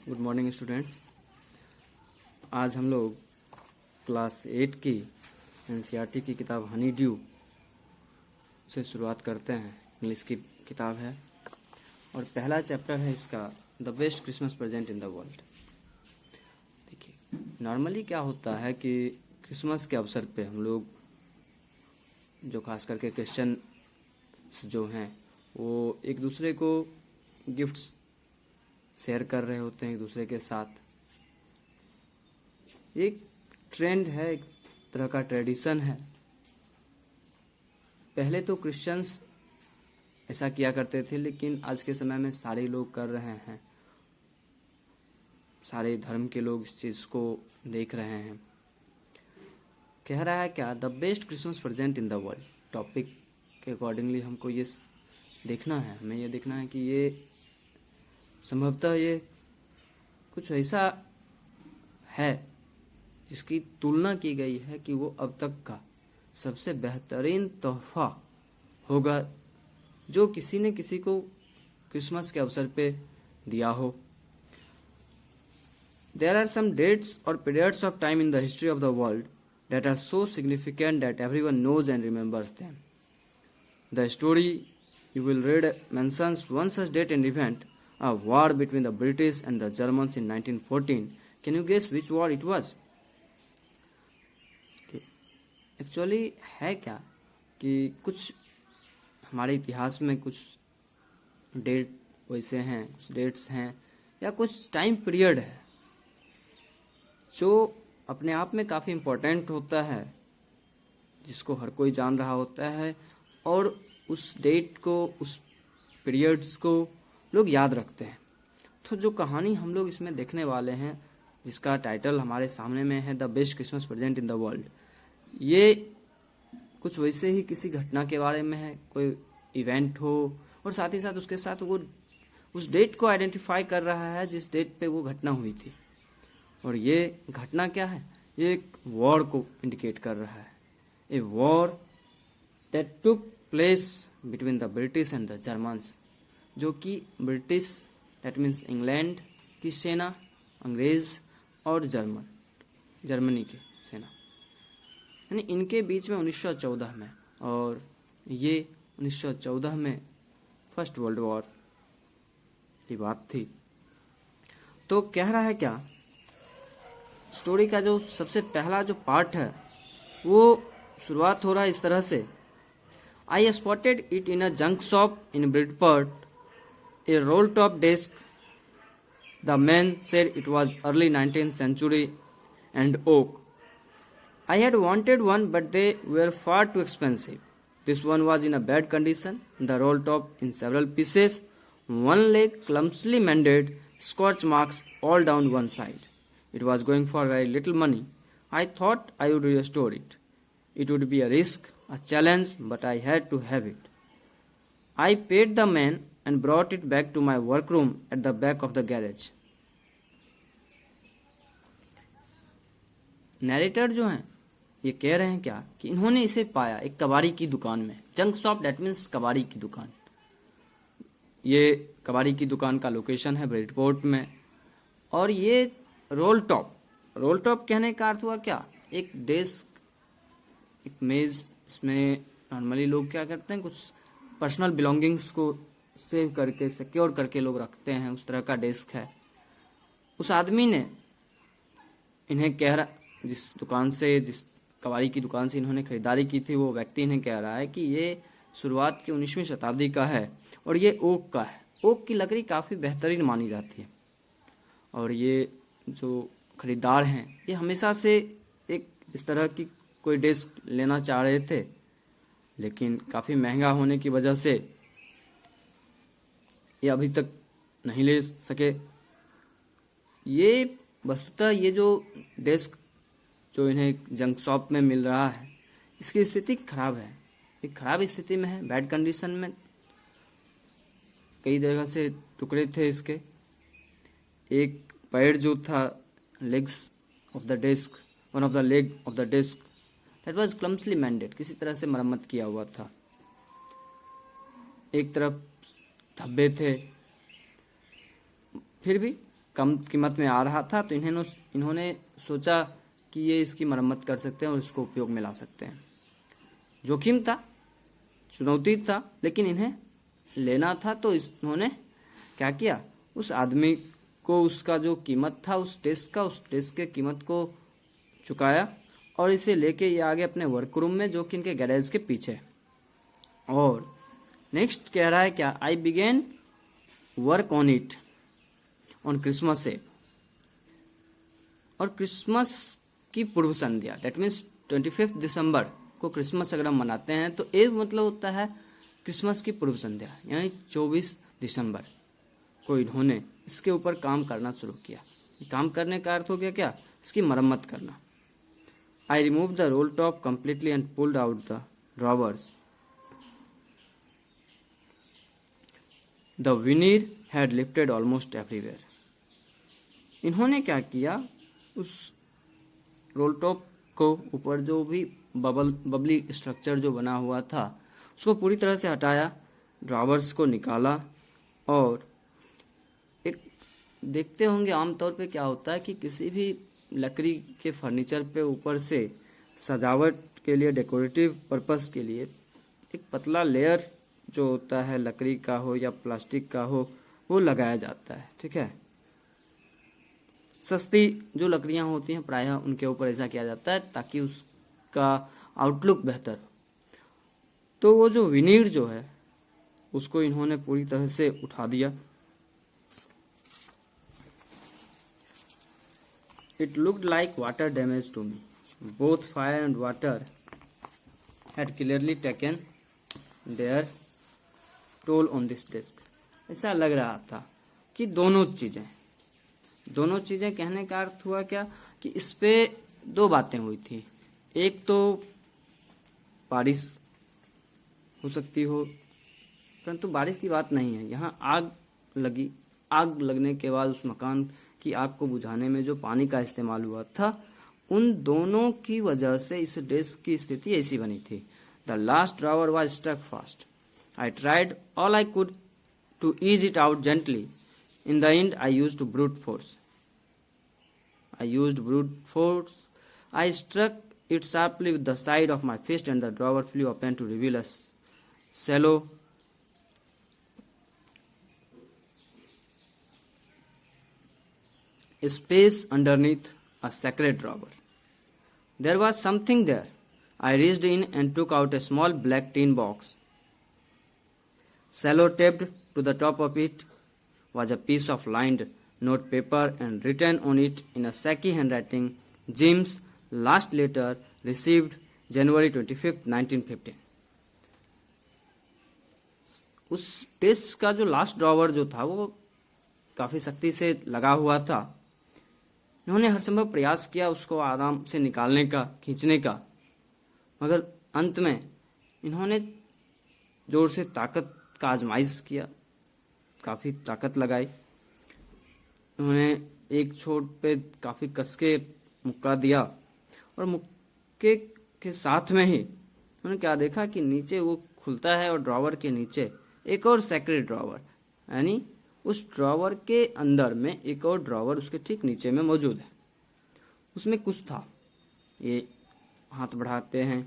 Good morning students. आज हम लोग क्लास 8 की एनसीईआरटी की किताब हनी ड्यू से शुरुआत करते हैं। इंग्लिश की किताब है और पहला चैप्टर है इसका the best Christmas present in the world. देखिए, नॉर्मली क्या होता है कि क्रिसमस के अवसर पे हम लोग जो खास करके क्रिश्चियन जो हैं वो एक दूसरे को गिफ्ट्स शेयर कर रहे होते हैं एक दूसरे के साथ। एक ट्रेंड है, एक तरह का ट्रेडिशन है। पहले तो क्रिश्चियंस ऐसा किया करते थे, लेकिन आज के समय में सारे लोग कर रहे हैं। सारे धर्म के लोग इस चीज़ को देख रहे हैं। कह रहा है क्या, the best Christmas present in the world. Topic के अकॉर्डिंगली हमको ये देखना है, हमें ये देखना है कि ये संभवतः ये कुछ ऐसा है जिसकी तुलना की गई है कि वो अब तक का सबसे बेहतरीन तोहफा होगा जो किसी ने किसी को क्रिसमस के अवसर पे दिया हो। There are some dates or periods of time in the history of the world that are so significant that everyone knows and remembers them. The story you will read mentions one such date and event, a war between the British and the Germans in 1914. Can you guess which war it was? Actually है क्या कि कुछ हमारे इतिहास में कुछ date वैसे हैं, कुछ डेट्स हैं या कुछ टाइम पीरियड है जो अपने आप में काफ़ी इम्पोर्टेंट होता है, जिसको हर कोई जान रहा होता है और उस डेट को, उस पीरियड्स को लोग याद रखते हैं। तो जो कहानी हम लोग इसमें देखने वाले हैं, जिसका टाइटल हमारे सामने में है the best Christmas present in the world, ये कुछ वैसे ही किसी घटना के बारे में है, कोई इवेंट हो और साथ ही साथ उसके साथ वो उस डेट को आइडेंटिफाई कर रहा है जिस डेट पे वो घटना हुई थी। और ये घटना क्या है, ये एक वॉर को इंडिकेट कर रहा है। A war that took place between the British and the Germans, जो कि ब्रिटिश दैट मीन्स इंग्लैंड की सेना, अंग्रेज और जर्मनी की सेना, यानी इनके बीच में 1914 में। और ये 1914 में फर्स्ट वर्ल्ड वॉर की बात थी। तो कह रहा है क्या, स्टोरी का जो सबसे पहला जो पार्ट है वो शुरुआत हो रहा है इस तरह से। I spotted it in a junk shop in Bridport, a roll top desk. The man said it was early 19th century and oak. I had wanted one, but they were far too expensive. This one was in a bad condition, the roll top in several pieces, one leg clumsily mended, scorch marks all down one side. It was going for very little money. I thought I would restore it. It would be a risk, a challenge, but I had to have it. I paid the man and brought it back to my workroom at the back of the garage. Narrator जो हैं ये कह रहे हैं क्या कि इन्होंने इसे पाया एक कबाड़ी की दुकान में। जंक शॉप दैट मीन्स कबाड़ी की दुकान। ये कबाड़ी की दुकान का लोकेशन है ब्रिडपोर्ट में। और ये रोल टॉप कहने का अर्थ हुआ क्या, एक डेस्क, एक मेज। इसमें नॉर्मली लोग क्या करते हैं, कुछ पर्सनल बिलोंगिंग्स को सेव करके, सिक्योर करके लोग रखते हैं, उस तरह का डेस्क है। उस आदमी ने इन्हें कह रहा, जिस कबाड़ी की दुकान से इन्होंने खरीदारी की थी, वो व्यक्ति इन्हें कह रहा है कि ये शुरुआत की 19वीं शताब्दी का है और ये ओक का है। ओक की लकड़ी काफ़ी बेहतरीन मानी जाती है। और ये जो खरीदार हैं ये हमेशा से एक इस तरह की कोई डेस्क लेना चाह रहे थे, लेकिन काफ़ी महंगा होने की वजह से ये अभी तक नहीं ले सके। ये वस्तुतः ये जो डेस्क जो इन्हें जंक शॉप में मिल रहा है, इसकी स्थिति खराब है, एक खराब स्थिति में है, बैड कंडीशन में। कई जगह से टुकड़े थे इसके। एक पैर जो था, legs of the desk, one of the leg of the desk that was clumsily mended, किसी तरह से मरम्मत किया हुआ था। एक तरफ धब्बे थे, फिर भी कम कीमत में आ रहा था, तो इन्होंने सोचा कि ये इसकी मरम्मत कर सकते हैं और इसको उपयोग में ला सकते हैं। जोखिम था, चुनौती था, लेकिन इन्हें लेना था, तो इन्होंने क्या किया, उस आदमी को उसका जो कीमत था उस टेस्ट के कीमत को चुकाया और इसे लेके ये आ गए अपने वर्करूम में, जो कि इनके गैरेज के पीछे। और नेक्स्ट कह रहा है क्या, I began work on it on Christmas day. और क्रिसमस की पूर्व संध्या, डेट मीन्स 25 दिसंबर को क्रिसमस अगर हम मनाते हैं तो ये मतलब होता है क्रिसमस की पूर्व संध्या, यानी 24 दिसंबर को इन्होंने इसके ऊपर काम करना शुरू किया। काम करने का अर्थ हो गया क्या, इसकी मरम्मत करना। I remove the roll top completely and pulled out the drawers. The veneer had lifted almost everywhere. इन्होंने क्या किया, उस रोल टॉप को ऊपर जो भी बबली स्ट्रक्चर जो बना हुआ था उसको पूरी तरह से हटाया, ड्रॉवर्स को निकाला। और एक देखते होंगे आमतौर पे क्या होता है कि किसी भी लकड़ी के फर्नीचर पे ऊपर से सजावट के लिए, डेकोरेटिव पर्पस के लिए एक पतला लेयर जो होता है, लकड़ी का हो या प्लास्टिक का हो, वो लगाया जाता है। ठीक है, सस्ती जो लकड़ियां होती हैं प्रायः उनके ऊपर ऐसा किया जाता है ताकि उसका आउटलुक बेहतर हो। तो वो जो विनीर जो है उसको इन्होंने पूरी तरह से उठा दिया। It looked like water damage to me, both fire and water had clearly taken their toll on this desk. ऐसा लग रहा था कि दोनों चीजें कहने का अर्थ हुआ क्या कि इस पे दो बातें हुई थी। एक तो बारिश हो सकती हो, परंतु बारिश की बात नहीं है, यहाँ आग लगी। आग लगने के बाद उस मकान की आग को बुझाने में जो पानी का इस्तेमाल हुआ था, उन दोनों की वजह से इस डेस्क की स्थिति ऐसी बनी थी। The last drawer was stuck fast. I tried all I could to ease it out gently. In the end, I used brute force. I struck it sharply with the side of my fist and the drawer flew open to reveal a shallow space underneath a sacred drawer. There was something there. I reached in and took out a small black tin box. Sellotaped to the top of it was a piece of lined note paper and written on it in a shaky handwriting, Jim's last letter received January 25th, 1915. उस desk का जो last drawer जो था वो काफी सख्ती से लगा हुआ था। इन्होंने हर संभव प्रयास किया उसको आराम से निकालने का, खींचने का, मगर अंत में इन्होंने जोर से ताकत का आजमाइश किया, काफी ताकत लगाई। उन्होंने एक छोर पे काफी कसके मुक्का दिया और मुक्के के साथ में ही उन्होंने क्या देखा कि नीचे वो खुलता है और ड्रॉवर के नीचे एक और सेक्रेट ड्रॉवर, यानी उस ड्रॉवर के अंदर में एक और ड्रॉवर उसके ठीक नीचे में मौजूद है। उसमें कुछ था। ये हाथ बढ़ाते हैं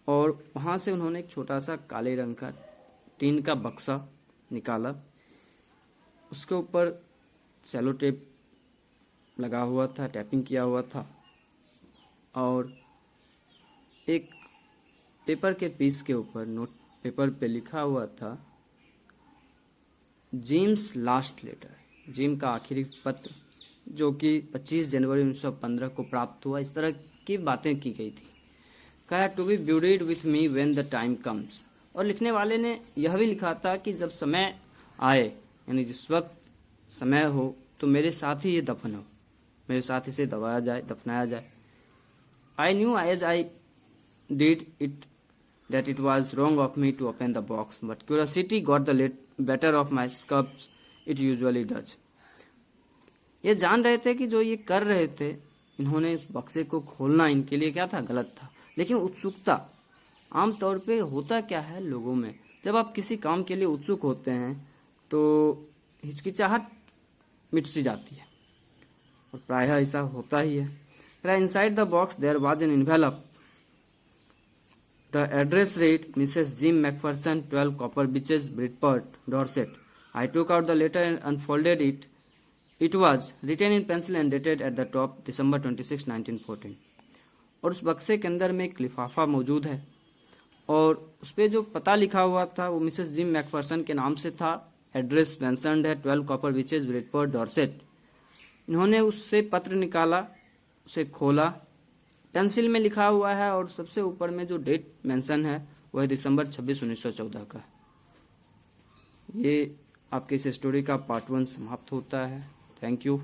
और वहां से उन्होंने एक छोटा सा काले रंग का टीन का बक्सा निकाला। उसके ऊपर सेलो टेप लगा हुआ था, टैपिंग किया हुआ था और एक पेपर के पीस के ऊपर नोट पेपर पे लिखा हुआ था जिम्स लास्ट लेटर, जिम का आखिरी पत्र, जो कि 25 जनवरी 1915 को प्राप्त हुआ। इस तरह की बातें की गई थी। कहा to be buried with me when the time comes. और लिखने वाले ने यह भी लिखा था कि जब समय आए, यानी जिस वक्त समय हो, तो मेरे साथ ही ये दफन हो, मेरे साथ इसे दफनाया जाए। I knew as I did it that it was wrong of me to open the box, but curiosity got the better of my scruples, it usually does. ये जान रहे थे कि जो ये कर रहे थे, इन्होंने इस बक्से को खोलना इनके लिए क्या था, गलत था, लेकिन उत्सुकता आमतौर पे होता क्या है लोगों में, जब आप किसी काम के लिए उत्सुक होते हैं तो हिचकिचाहट मिट सी जाती है, और प्रायः ऐसा होता ही है। Inside the box there was an envelope. The address read Mrs. Jim McPherson, 12 Copper Beeches, Bridport, Dorset. I took out the letter and unfolded it. It was written in pencil and dated at the top December 26, 1914. और उस बक्से के अंदर में एक लिफाफा मौजूद है, और उस पर जो पता लिखा हुआ था वो मिसेस जिम मैकफर्सन के नाम से था। एड्रेस मेंशन्ड है 12 कॉपर बीचेस, ब्रिडपोर्ट, डॉर्सेट। इन्होंने उससे पत्र निकाला, उसे खोला, पेंसिल में लिखा हुआ है, और सबसे ऊपर में जो डेट मेंशन है वह है दिसंबर 26, 1914 का। ये आपके इस स्टोरी का पार्ट 1 समाप्त होता है। Thank you.